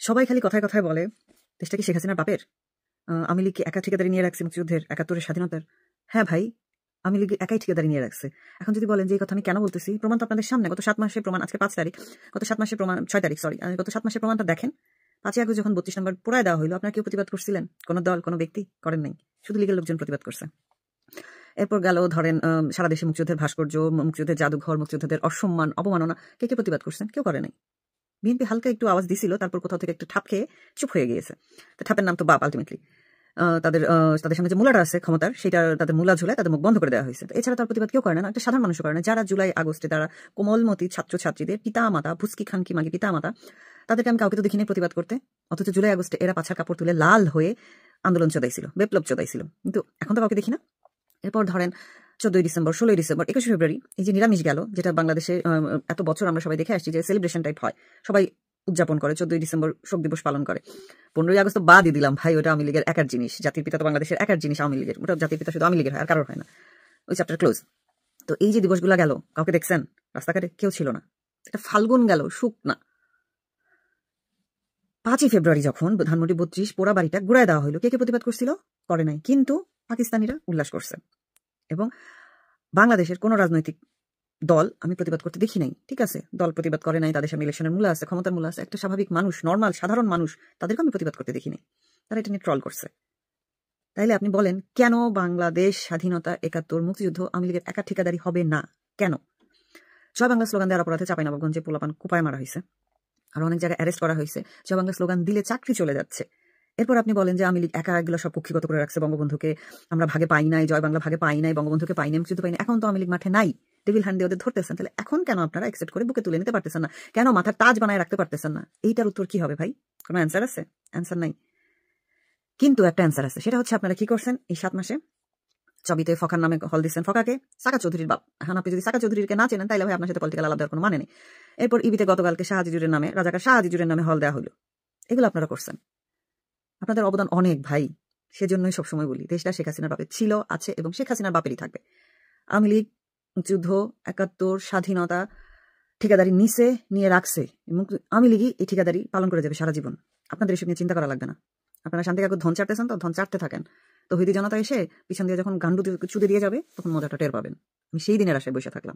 সবাই খালি কথায় কথায় বলে দেশটা কি শেখ হাসিনার বাপের? আওয়ামী লীগ কি একা ঠিকাদারি নিয়ে রাখছে মুক্তিযুদ্ধের, ৭১-এর স্বাধীনতার? হ্যাঁ ভাই, আওয়ামী লীগ একাই ঠিকাদারি নিয়ে রাখছে। এখন যদি বলেন যে এই কথা আমি কেন বলতেছি, প্রমাণ তো আপনাদের সামনে। গত 7 মাসের প্রমাণ, আজকে 5 তারিখ, গত 7 মাসের প্রমাণ, 6 তারিখ সরি, গত 7 মাসের প্রমাণটা দেখেন। 5ই আগস্ট যখন 32 নম্বর পোড়ায় দেওয়া হইলো, আপনারা কেউ প্রতিবাদ করছিলেন? কোনো দল, কোনো ব্যক্তি করেন নাই, শুধু লীগের লোকজন প্রতিবাদ করছে। এরপর গেল ধরেন সারা দেশে মুক্তিযুদ্ধের ভাস্কর্য, মুক্তিযুদ্ধের জাদুঘর, মুক্তিযুদ্ধদের অসম্মান, অবমাননা, কে কে প্রতিবাদ করছেন? কেউ করে নাই। বিএনপি হালকা একটু আওয়াজ দিছিল, তারপর কোথাও থেকে একটু ঠাপ খেয়ে চুপ হয়ে গিয়েছে। তো ঠাপের নাম তো বাপ আলটিমেটলি। তাদের সামনে যে মূলাটা আছে ক্ষমতার, সেটা তাদের মূলা ঝুলায় তাদের মুখ বন্ধ করে দেওয়া হয়েছে। এছাড়া তার প্রতিবাদ কেউ করে না, একটা সাধারণ মানুষও করে না। যারা জুলাই আগস্টে তারা কোমলমতি ছাত্রছাত্রীদের পিতা মাতা, ভুস্কি খানকি মাগি পিতা মাতা, তাদেরকে আমি কাউকে তো দেখিনি প্রতিবাদ করতে। অথচ জুলাই আগস্টে এরা পাছার কাপড় তুলে লাল হয়ে আন্দোলন চদাইছিল, বিপ্লব চদাইছিল, কিন্তু এখন তো কাউকে দেখি না। এরপর ধরেন 14ই ডিসেম্বর, 16ই ডিসেম্বর, 21শে ফেব্রুয়ারি, এই যে নিরামিষ গেল, যেটা বাংলাদেশে এত বছর আমরা সবাই দেখে আসছি যে সেলিব্রেশন টাইপ হয়, সবাই উদযাপন করে, 14ই ডিসেম্বর শোক দিবস পালন করে। 15ই আগস্ট তো বাদই দিলাম ভাই, ওটা আওয়ামী লীগের একার জিনিস। জাতির পিতা তো বাংলাদেশের একার জিনিস, আওয়ামী লীগের। ওটা জাতির পিতা শুধু আওয়ামী লীগের হয়, আর কারোর হয় না। ওই চ্যাপ্টার ক্লোজ। তো এই যে দিবসগুলো গেল, কাউকে দেখছেন? রাস্তাঘাটে কেউ ছিল না। এটা ফাল্গুন গেল, শুক না। 5ই ফেব্রুয়ারি যখন ধানমন্ডি 32 পোড়া বাড়িটা ঘুরায় দেওয়া হলো, কে কে প্রতিবাদ করছিল? করে নাই, কিন্তু পাকিস্তানিরা উল্লাস করছে। এবং বাংলাদেশের কোন রাজনৈতিক দল আমি প্রতিবাদ করতে দেখি নাই। ঠিক আছে, দল প্রতিবাদ করে নাই, তাদের সামনে ইলেকশনের মূল্য আছে, ক্ষমতার মূল্য আছে। একটা স্বাভাবিক মানুষ, নর্মাল সাধারণ মানুষ, তাদেরকে আমি প্রতিবাদ করতে দেখি নাই। তারা এটা নিয়ে ট্রল করছে। তাইলে আপনি বলেন, কেন বাংলাদেশ স্বাধীনতা, 71, মুক্তিযুদ্ধ আওয়ামী লীগের একা ঠিকাদারি হবে না? কেন? জয় বাংলা স্লোগান দেওয়ার অপরাধে চাঁপাইনবাবগঞ্জে পোলাপান কুপায় মারা হয়েছে, আর অনেক জায়গায় অ্যারেস্ট করা হয়েছে। জয় বাংলা স্লোগান দিলে চাকরি চলে যাচ্ছে। এরপর আপনি বলেন যে আওয়ামী লীগ একা এগুলো সব কক্ষিগত করে রাখছে, বঙ্গবন্ধুকে আমরা ভাগে পাই নাই, জয় বাংলা ভাগে পাই নাই, বঙ্গবন্ধুকে পাই নাই, মুক্তিযুদ্ধ পাই নাই। এখন তো আওয়ামী লীগ মাঠে নাই, টেবিল হ্যান্ড দিয়ে ওদের ধরতেছেন। তাহলে এখন কেন আপনারা অ্যাকসেপ্ট করে বুকে তুলে নিতে পারতেছেন না? কেন মাথার তাজ বানায় রাখতে পারতেছেন না? এইটার উত্তর কি হবে ভাই? কোনো অ্যান্সার আছে? অ্যান্সার নাই। কিন্তু একটা অ্যান্সার আছে, সেটা হচ্ছে আপনারা কি করছেন এই 7 মাসে? ছবিতে ফকার নামে হল দিচ্ছেন, ফকাকে সাকা চৌধুরীর বাপ। এখন আপনি যদি সাকা চৌধুরীকে না চেনেন, তাইলে ভাই আপনার সাথে পলিটিক্যাল আলাপ দেওয়ার কোনো মানে নেই। এরপর ইবিতে গতকালকে শাহজিজুরের নামে, রাজাকার শাহজিজুরের নামে হল দেওয়া হলো। এগুলো আপনারা করছেন। আপনাদের অবদান অনেক ভাই। সেজন্যই সবসময় বলি, দেশটা শেখ হাসিনার বাপের ছিল, আছে এবং শেখ হাসিনার বাপেরই থাকবে। আওয়ামী লীগ যুদ্ধ, 71, স্বাধীনতা ঠিকাদারি নিচে নিয়ে রাখছে এবং আওয়ামী লীগই এই ঠিকাদারি পালন করে যাবে সারা জীবন। আপনাদের এসব নিয়ে চিন্তা করা লাগবে না। আপনারা শান্তি কাকুর ধন চাটতেছেন, তো ধন চাটতে থাকেন। তো হইদি জনতা এসে পিছন দিয়ে যখন গান্ডু চুদে দিয়ে যাবে, তখন মজাটা টের পাবেন। আমি সেই দিনের আশায় বসে থাকলাম।